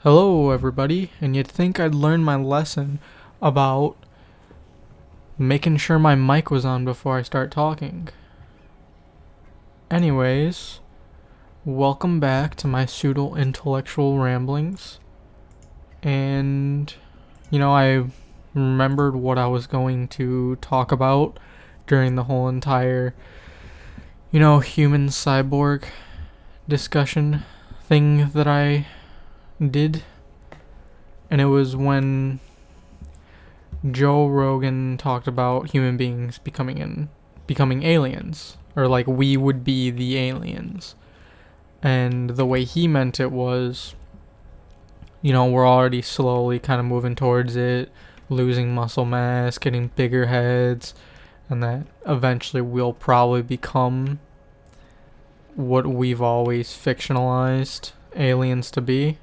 Hello, everybody, and you'd think I'd learned my lesson about making sure my mic was on before I start talking. Anyways, welcome back to my pseudo-intellectual ramblings. And, I remembered what I was going to talk about during the whole entire, human cyborg discussion thing that I did. And it was when Joe Rogan talked about human beings becoming aliens, or like we would be the aliens. And the way he meant it was, we're already slowly kind of moving towards it, losing muscle mass, getting bigger heads, and that eventually we'll probably become what we've always fictionalized aliens to be.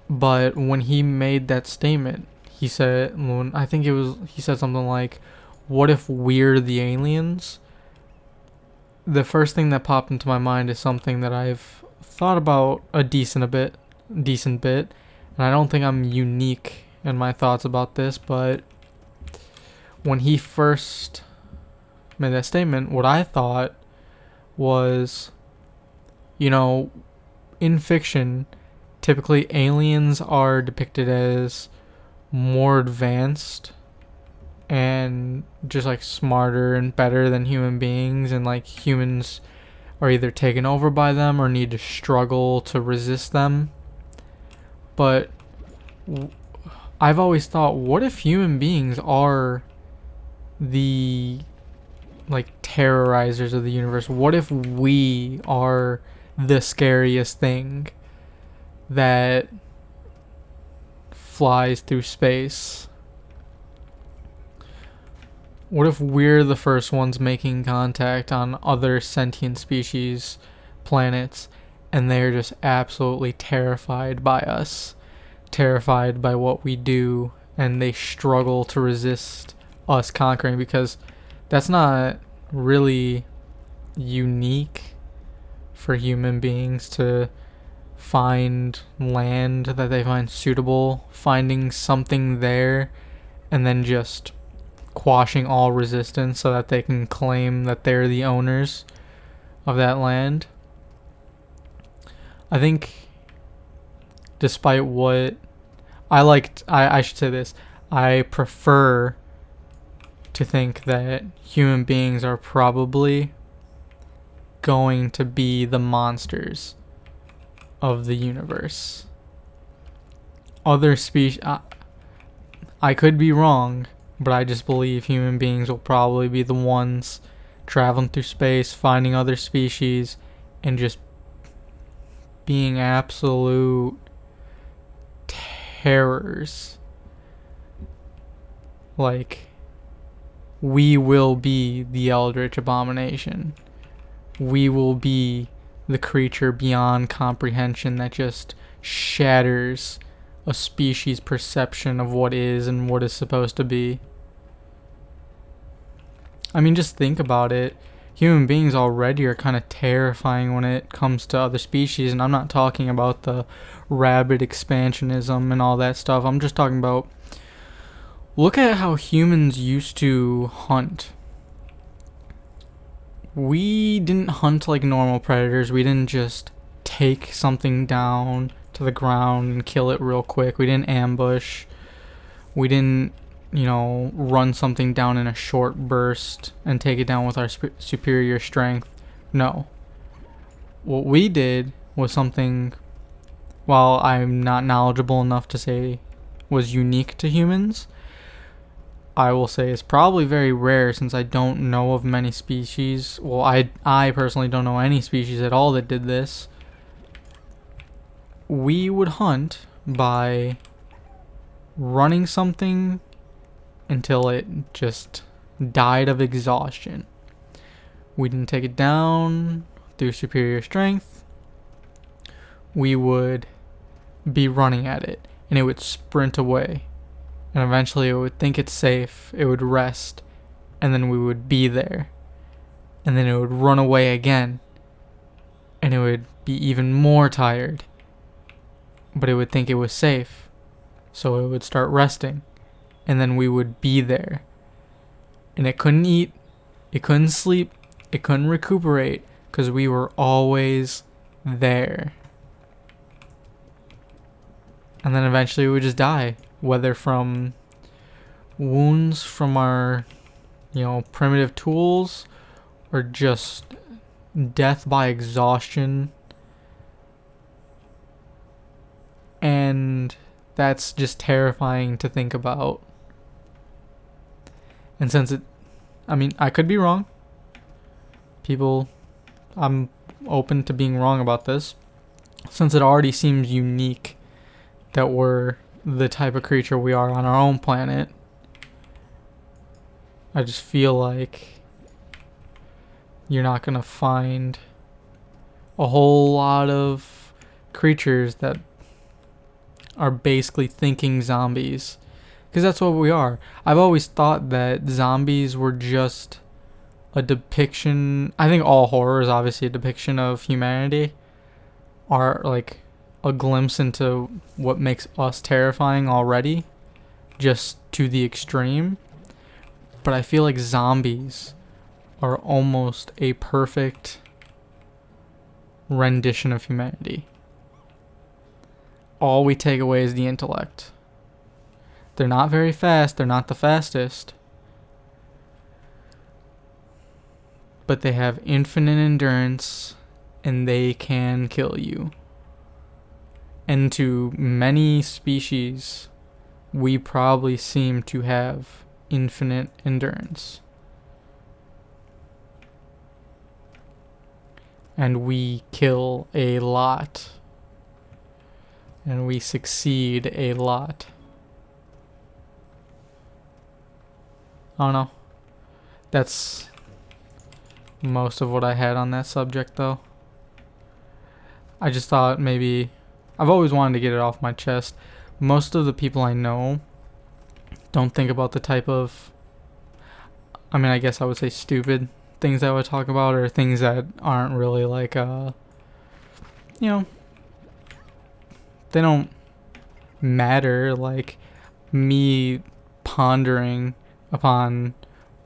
But when he made that statement, he said, he said something like, "What if we're the aliens?" The first thing that popped into my mind is something that I've thought about a decent bit, and I don't think I'm unique in my thoughts about this. But when he first made that statement, what I thought was, in fiction, typically aliens are depicted as more advanced and just like smarter and better than human beings, and like humans are either taken over by them or need to struggle to resist them. But I've always thought, what if human beings are the like terrorizers of the universe? What if we are the scariest thing that flies through space? What if we're the first ones making contact on other sentient species planets, and they're just absolutely terrified by us, terrified by what we do, and they struggle to resist us conquering? Because that's not really unique for human beings to find land that they find suitable, finding something there, and then just quashing all resistance so that they can claim that they're the owners of that land. I think, despite what I should say this, I prefer to think that human beings are probably going to be the monsters of the universe. Other species, I could be wrong, but I just believe human beings will probably be the ones traveling through space, finding other species, and just being absolute terrors. Like, we will be the Eldritch Abomination. We will be the creature beyond comprehension that just shatters a species' perception of what is and what is supposed to be. I mean, just think about it. Human beings already are kind of terrifying when it comes to other species, and I'm not talking about the rabid expansionism and all that stuff. I'm just talking about, look at how humans used to hunt. We didn't hunt like normal predators. We didn't just take something down to the ground and kill it real quick. We didn't ambush. We didn't, run something down in a short burst and take it down with our superior strength. No. What we did was something, while I'm not knowledgeable enough to say was unique to humans, I will say is probably very rare, since I don't know of many species. Well, I personally don't know any species at all that did this. We would hunt by running something until it just died of exhaustion. We didn't take it down through superior strength. We would be running at it, and it would sprint away. And eventually it would think it's safe, it would rest, and then we would be there. And then it would run away again, and it would be even more tired. but it would think it was safe. So it would start resting. And then we would be there. And it couldn't eat, it couldn't sleep, it couldn't recuperate because we were always there. And then eventually we would just die, whether from wounds from our, primitive tools or just death by exhaustion. And that's just terrifying to think about. And since I could be wrong. I'm open to being wrong about this. Since it already seems unique that we're the type of creature we are on our own planet, I just feel like you're not going to find a whole lot of creatures that are basically thinking zombies. Because that's what we are. I've always thought that zombies were just a depiction. I think all horror is obviously a depiction of humanity. Are like a glimpse into what makes us terrifying already. Just to the extreme. But I feel like zombies are almost a perfect rendition of humanity. All we take away is the intellect. They're not very fast. They're not the fastest. But they have infinite endurance and they can kill you. And to many species, we probably seem to have infinite endurance. And we kill a lot. And we succeed a lot. I don't know. That's most of what I had on that subject, though. I just thought maybe... I've always wanted to get it off my chest. Most of the people I know don't think about the type of... I guess I would say stupid things I would talk about, or things that aren't really like, they don't matter, like me pondering upon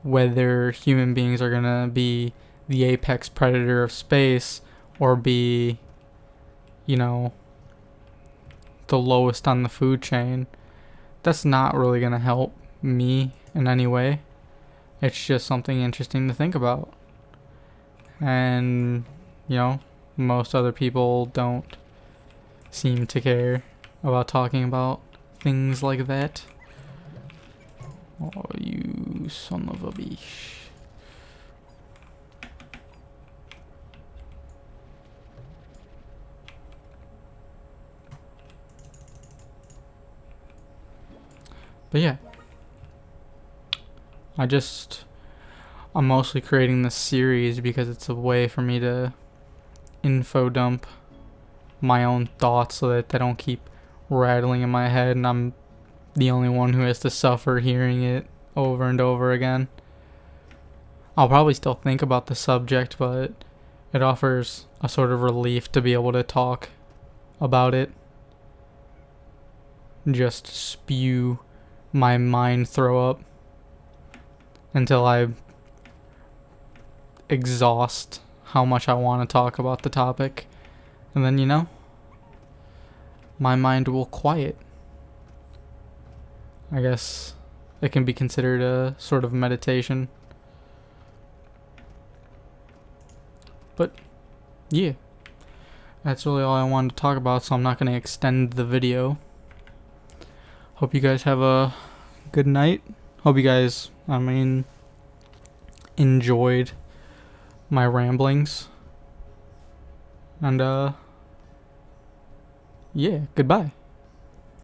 whether human beings are gonna be the apex predator of space or be, the lowest on the food chain. That's not really gonna help me in any way. It's just something interesting to think about. And, most other people don't seem to care about talking about things like that. Oh, you son of a bitch. But yeah. I'm mostly creating this series because it's a way for me to info dump my own thoughts so that they don't keep rattling in my head and I'm the only one who has to suffer hearing it over and over again. I'll probably still think about the subject, but it offers a sort of relief to be able to talk about it. Just spew my mind throw up until I exhaust how much I want to talk about the topic. And then, my mind will quiet. I guess it can be considered a sort of meditation. But, yeah. That's really all I wanted to talk about, so I'm not going to extend the video. Hope you guys have a good night. Hope you guys, enjoyed my ramblings. And, yeah, goodbye.